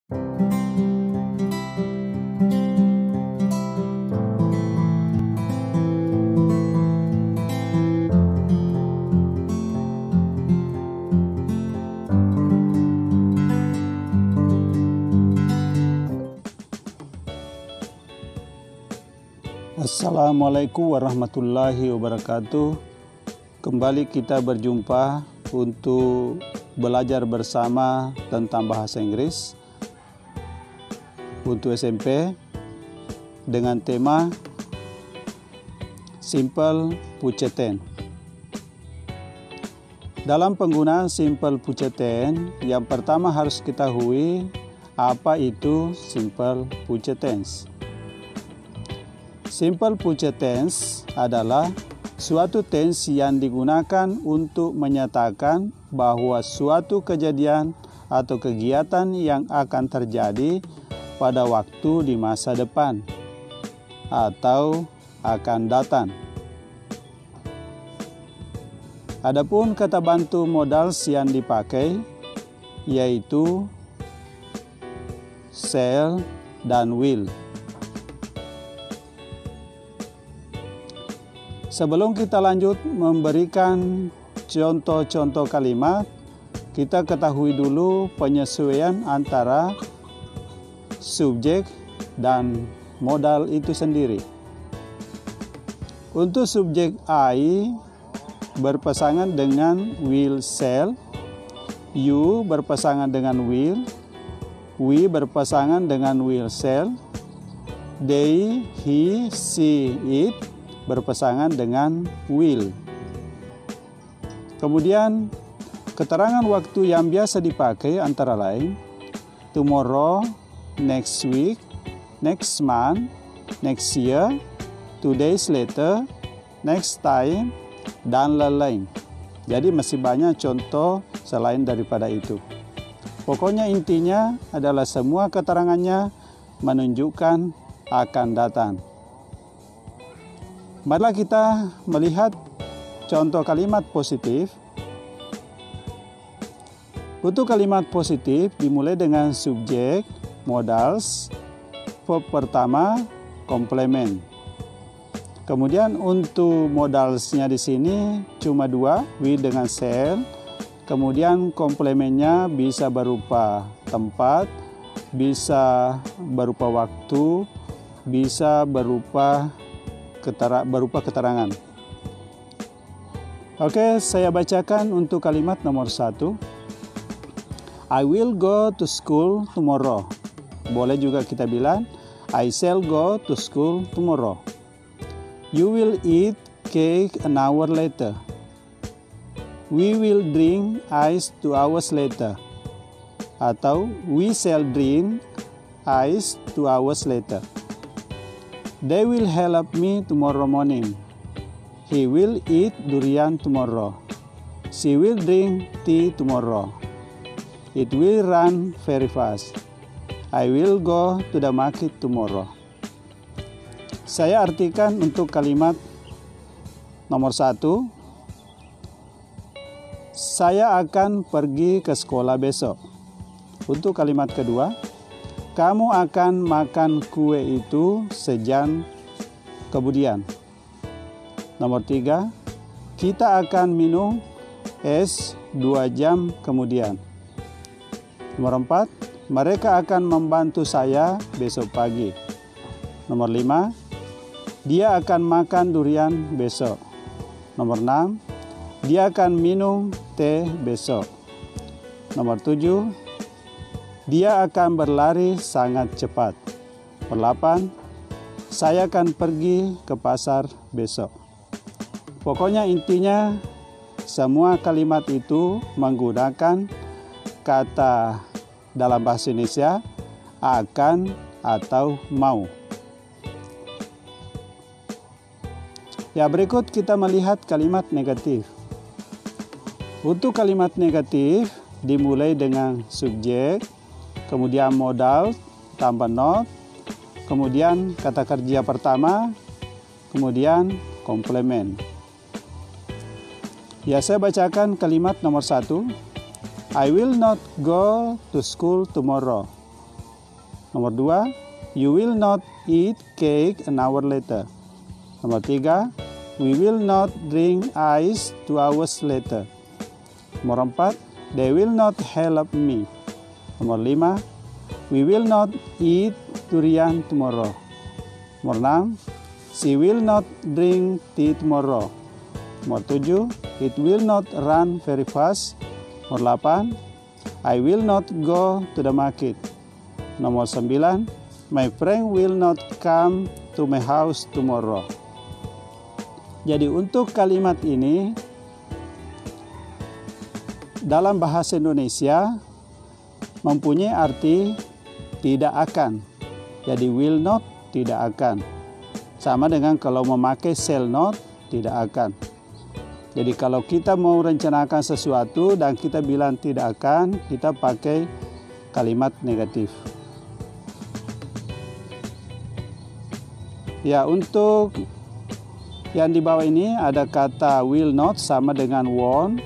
Assalamualaikum warahmatullahi wabarakatuh. Kembali kita berjumpa untuk belajar bersama tentang bahasa Inggris untuk SMP dengan tema Simple Future Tense. Dalam penggunaan Simple Future Tense, yang pertama harus ketahui apa itu Simple Future Tense. Simple Future Tense adalah suatu tense yang digunakan untuk menyatakan bahwa suatu kejadian atau kegiatan yang akan terjadi pada waktu di masa depan atau akan datang. Adapun kata bantu modals yang dipakai yaitu shall dan will. Sebelum kita lanjut memberikan contoh-contoh kalimat, kita ketahui dulu penyesuaian antara subjek dan modal itu sendiri. Untuk subjek I berpasangan dengan will shall, you berpasangan dengan will, we berpasangan dengan will shall, they, he, she, it berpasangan dengan will. Kemudian keterangan waktu yang biasa dipakai antara lain tomorrow, next week, next month, next year, 2 days later, next time, dan lain-lain. Jadi masih banyak contoh selain daripada itu. Pokoknya intinya adalah semua keterangannya menunjukkan akan datang. Marilah kita melihat contoh kalimat positif. Untuk kalimat positif dimulai dengan subjek, modals, verb pertama, komplement. Kemudian untuk modalsnya di sini cuma 2, we dengan shall. Kemudian komplementnya bisa berupa tempat, bisa berupa waktu, bisa berupa keterangan. Oke, saya bacakan untuk kalimat nomor 1. I will go to school tomorrow. Boleh juga kita bilang I shall go to school tomorrow. You will eat cake an hour later. We will drink ice 2 hours later. Atau we shall drink ice 2 hours later. They will help me tomorrow morning. He will eat durian tomorrow. She will drink tea tomorrow. It will run very fast. I will go to the market tomorrow. Saya artikan untuk kalimat nomor 1. Saya akan pergi ke sekolah besok. Untuk kalimat kedua, kamu akan makan kue itu sejam kemudian. Nomor 3, kita akan minum es 2 jam kemudian. Nomor 4, mereka akan membantu saya besok pagi. Nomor 5, dia akan makan durian besok. Nomor 6, dia akan minum teh besok. Nomor 7, dia akan berlari sangat cepat. Nomor 8, saya akan pergi ke pasar besok. Pokoknya intinya semua kalimat itu menggunakan kata dalam bahasa Indonesia akan atau mau. Ya, berikut kita melihat kalimat negatif. Untuk kalimat negatif dimulai dengan subjek, kemudian modal tambah not, kemudian kata kerja pertama, kemudian komplement. Ya, saya bacakan kalimat nomor 1. I will not go to school tomorrow. Nomor 2, you will not eat cake an hour later. Nomor 3, we will not drink ice 2 hours later. Nomor 4, they will not help me. Nomor 5, we will not eat durian tomorrow. Nomor 6, she will not drink tea tomorrow. Nomor 7, it will not run very fast. Nomor 8, I will not go to the market. Nomor 9, my friend will not come to my house tomorrow. Jadi untuk kalimat ini dalam bahasa Indonesia mempunyai arti tidak akan. Jadi will not, tidak akan. Sama dengan kalau memakai shall not, tidak akan. Jadi kalau kita mau rencanakan sesuatu dan kita bilang tidak akan, kita pakai kalimat negatif. Ya, untuk yang di bawah ini ada kata will not sama dengan won't,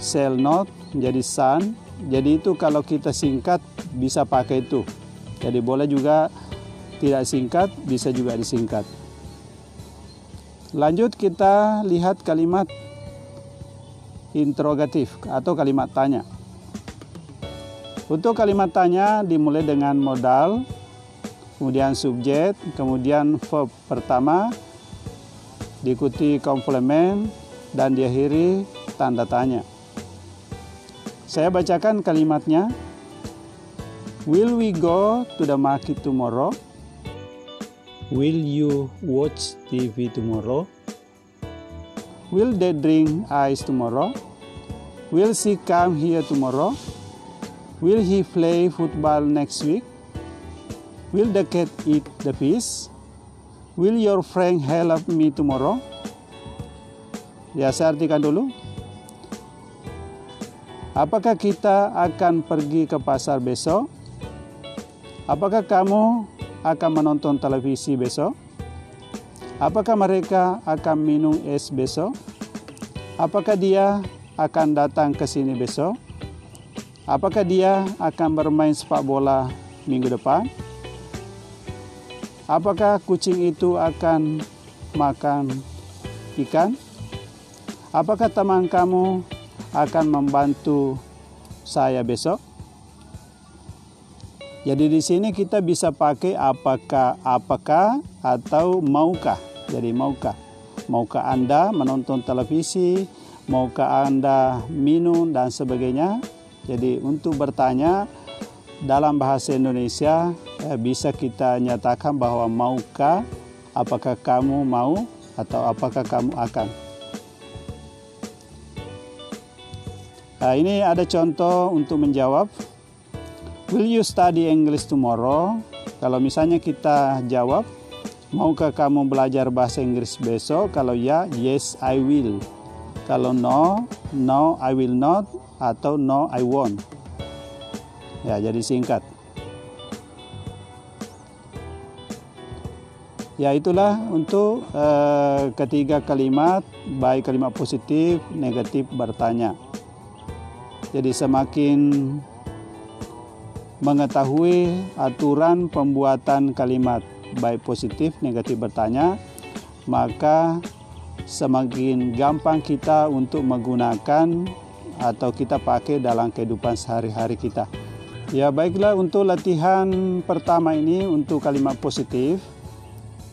shall not menjadi son. Jadi itu kalau kita singkat bisa pakai itu. Jadi boleh juga tidak singkat, bisa juga disingkat. Lanjut kita lihat kalimat interrogatif atau kalimat tanya. Untuk kalimat tanya dimulai dengan modal, kemudian subjek, kemudian verb pertama, diikuti komplement, dan diakhiri tanda tanya. Saya bacakan kalimatnya. Will we go to the market tomorrow? Will you watch TV tomorrow? Will they drink ice tomorrow? Will she come here tomorrow? Will he play football next week? Will the cat eat the fish? Will your friend help me tomorrow? Ya, saya artikan dulu. Apakah kita akan pergi ke pasar besok? Apakah kamu akan menonton televisi besok? Apakah mereka akan minum es besok? Apakah dia akan datang ke sini besok? Apakah dia akan bermain sepak bola minggu depan? Apakah kucing itu akan makan ikan? Apakah teman kamu akan membantu saya besok? Jadi di sini kita bisa pakai apakah atau maukah. Jadi maukah Anda menonton televisi, maukah Anda minum dan sebagainya. Jadi untuk bertanya dalam bahasa Indonesia bisa kita nyatakan bahwa maukah, apakah kamu mau, atau apakah kamu akan. Nah, ini ada contoh untuk menjawab. Will you study English tomorrow? Kalau misalnya kita jawab, maukah kamu belajar bahasa Inggris besok? Kalau ya, yes I will. Kalau no, no I will not, atau no I won't. Ya, jadi singkat. Ya, itulah untuk ketiga kalimat, baik kalimat positif, negatif, bertanya. Jadi semakin mengetahui aturan pembuatan kalimat baik positif, negatif, bertanya, maka semakin gampang kita untuk menggunakan atau kita pakai dalam kehidupan sehari-hari kita. Ya, baiklah, untuk latihan pertama ini untuk kalimat positif.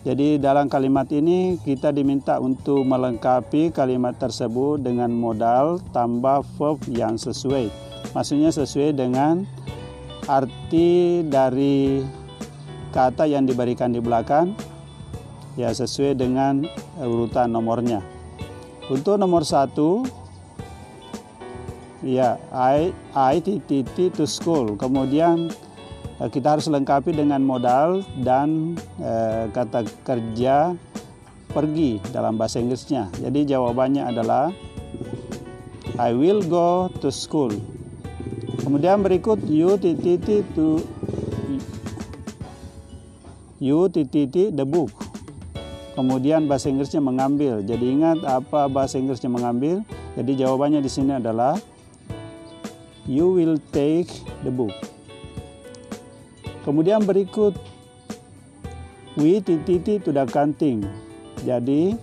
Jadi dalam kalimat ini kita diminta untuk melengkapi kalimat tersebut dengan modal tambah verb yang sesuai. Maksudnya sesuai dengan arti dari kata yang diberikan di belakang, ya sesuai dengan urutan nomornya. Untuk nomor 1, ya I to school. Kemudian kita harus lengkapi dengan modal dan kata kerja pergi dalam bahasa Inggrisnya. Jadi jawabannya adalah I will go to school. Kemudian berikut you the book. Kemudian bahasa Inggrisnya mengambil. Jadi ingat apa bahasa Inggrisnya mengambil. Jadi jawabannya di sini adalah you will take the book. Kemudian berikut we titik to the canteen. Jadi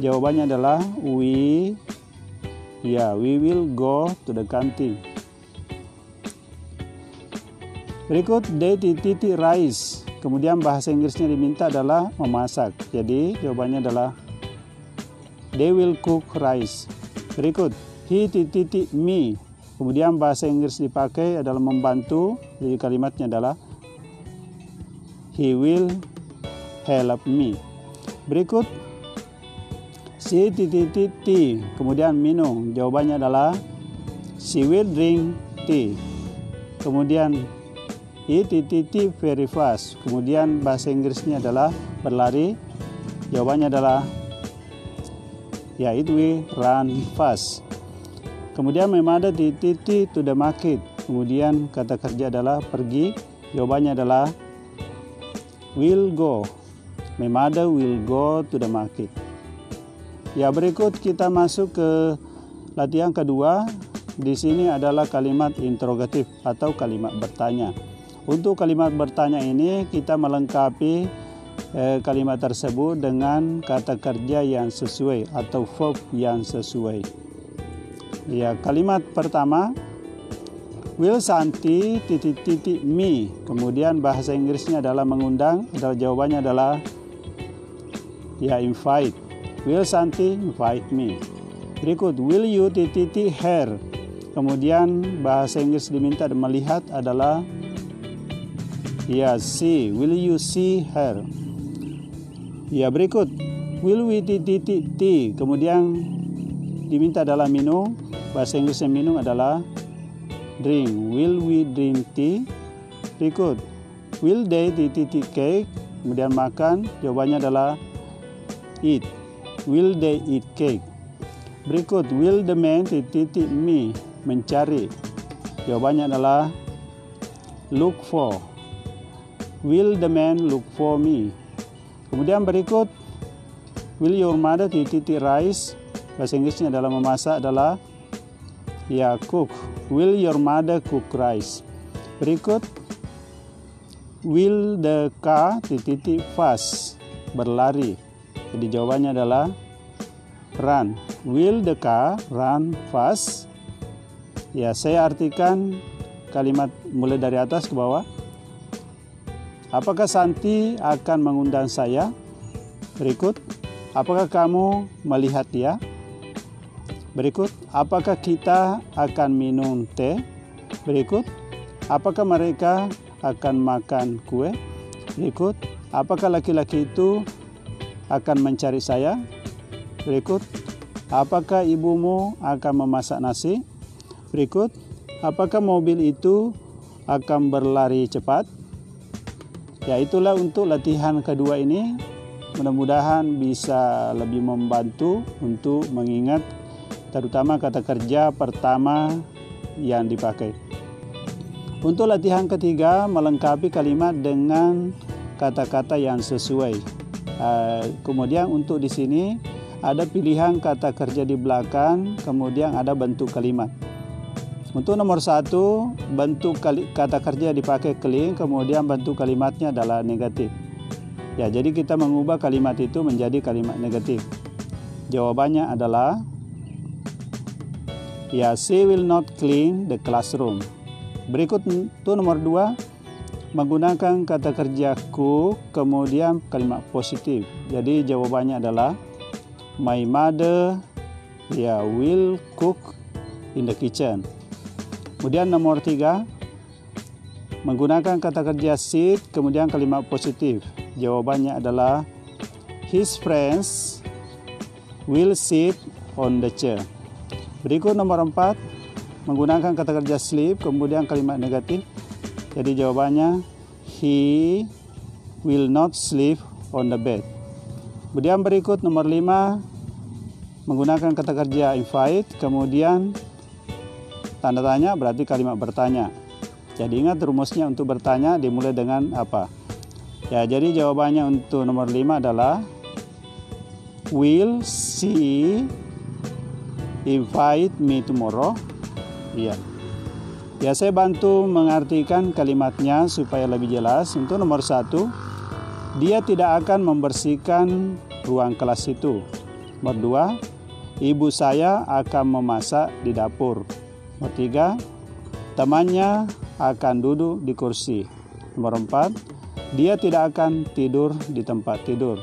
jawabannya adalah we will go to the canteen. Berikut they titik rice. Kemudian bahasa Inggrisnya diminta adalah memasak. Jadi jawabannya adalah they will cook rice. Berikut he titik me. Kemudian bahasa Inggris dipakai adalah membantu. Jadi kalimatnya adalah he will help me. Berikut she titik tea. Kemudian minum. Jawabannya adalah she will drink tea. Kemudian he titik very fast. Kemudian bahasa Inggrisnya adalah berlari. Jawabannya adalah it will run fast. Kemudian my mother titik to the market. Kemudian kata kerja adalah pergi. Jawabannya adalah will go. My mother will go to the market. Ya, berikut kita masuk ke latihan kedua. Di sini adalah kalimat interrogatif atau kalimat bertanya. Untuk kalimat bertanya ini kita melengkapi kalimat tersebut dengan kata kerja yang sesuai atau verb yang sesuai. Ya, kalimat pertama will Santi titik me. Kemudian bahasa Inggrisnya adalah mengundang. Jawabannya adalah invite. Will Santi invite me. Berikut will you titik her. Kemudian bahasa Inggris diminta melihat adalah see. Will you see her? Ya, berikut will we titik tea. Kemudian diminta adalah minum. Bahasa Inggrisnya minum adalah drink. Will we drink tea? Berikut will they titik cake. Kemudian makan. Jawabannya adalah eat. Will they eat cake? Berikut will the man titik me. Mencari. Jawabannya adalah look for. Will the man look for me? Kemudian berikut will your mother titik rice. Bahasa Inggrisnya adalah memasak adalah cook. Will your mother cook rice? Berikut will the car titik fast. Berlari. Jadi jawabannya adalah run. Will the car run fast? Ya, saya artikan kalimat mulai dari atas ke bawah. Apakah Santi akan mengundang saya? Berikut, apakah kamu melihat dia? Berikut, apakah kita akan minum teh? Berikut, apakah mereka akan makan kue? Berikut, apakah laki-laki itu akan mencari saya? Berikut, apakah ibumu akan memasak nasi? Berikut, apakah mobil itu akan berlari cepat? Ya, itulah untuk latihan kedua ini. Mudah-mudahan bisa lebih membantu untuk mengingat terutama kata kerja pertama yang dipakai. Untuk latihan ketiga, melengkapi kalimat dengan kata-kata yang sesuai. Kemudian untuk di sini ada pilihan kata kerja di belakang, kemudian ada bentuk kalimat. Untuk nomor 1, bentuk kata kerja dipakai clean, kemudian bentuk kalimatnya adalah negatif. Ya, jadi kita mengubah kalimat itu menjadi kalimat negatif. Jawabannya adalah she will not clean the classroom. Berikut untuk nomor 2, menggunakan kata kerja cook, kemudian kalimat positif. Jadi jawabannya adalah my mother will cook in the kitchen. Kemudian nomor 3, menggunakan kata kerja sit, kemudian kalimat positif. Jawabannya adalah his friends will sit on the chair. Berikut nomor 4, menggunakan kata kerja sleep, kemudian kalimat negatif. Jadi jawabannya he will not sleep on the bed. Kemudian berikut nomor 5, menggunakan kata kerja invite, kemudian tanda tanya berarti kalimat bertanya. Jadi ingat rumusnya untuk bertanya dimulai dengan apa? Ya, jadi jawabannya untuk nomor 5 adalah will she invite me tomorrow? Iya. Ya, saya bantu mengartikan kalimatnya supaya lebih jelas. Untuk nomor 1, dia tidak akan membersihkan ruang kelas itu. Nomor 2, ibu saya akan memasak di dapur. Nomor 3, temannya akan duduk di kursi. Nomor 4, dia tidak akan tidur di tempat tidur.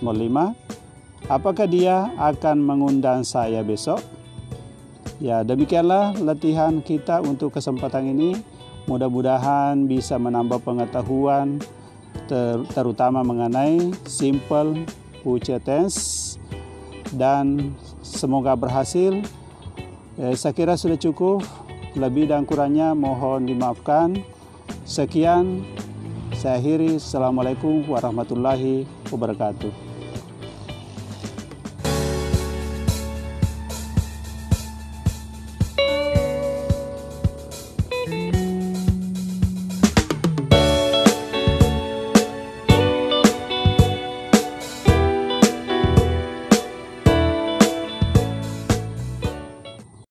Nomor 5, apakah dia akan mengundang saya besok? Ya, demikianlah latihan kita untuk kesempatan ini. Mudah-mudahan bisa menambah pengetahuan terutama mengenai simple future tense, dan semoga berhasil. Saya kira sudah cukup. Lebih dan kurangnya mohon dimaafkan. Sekian, saya akhiri. Assalamualaikum warahmatullahi wabarakatuh.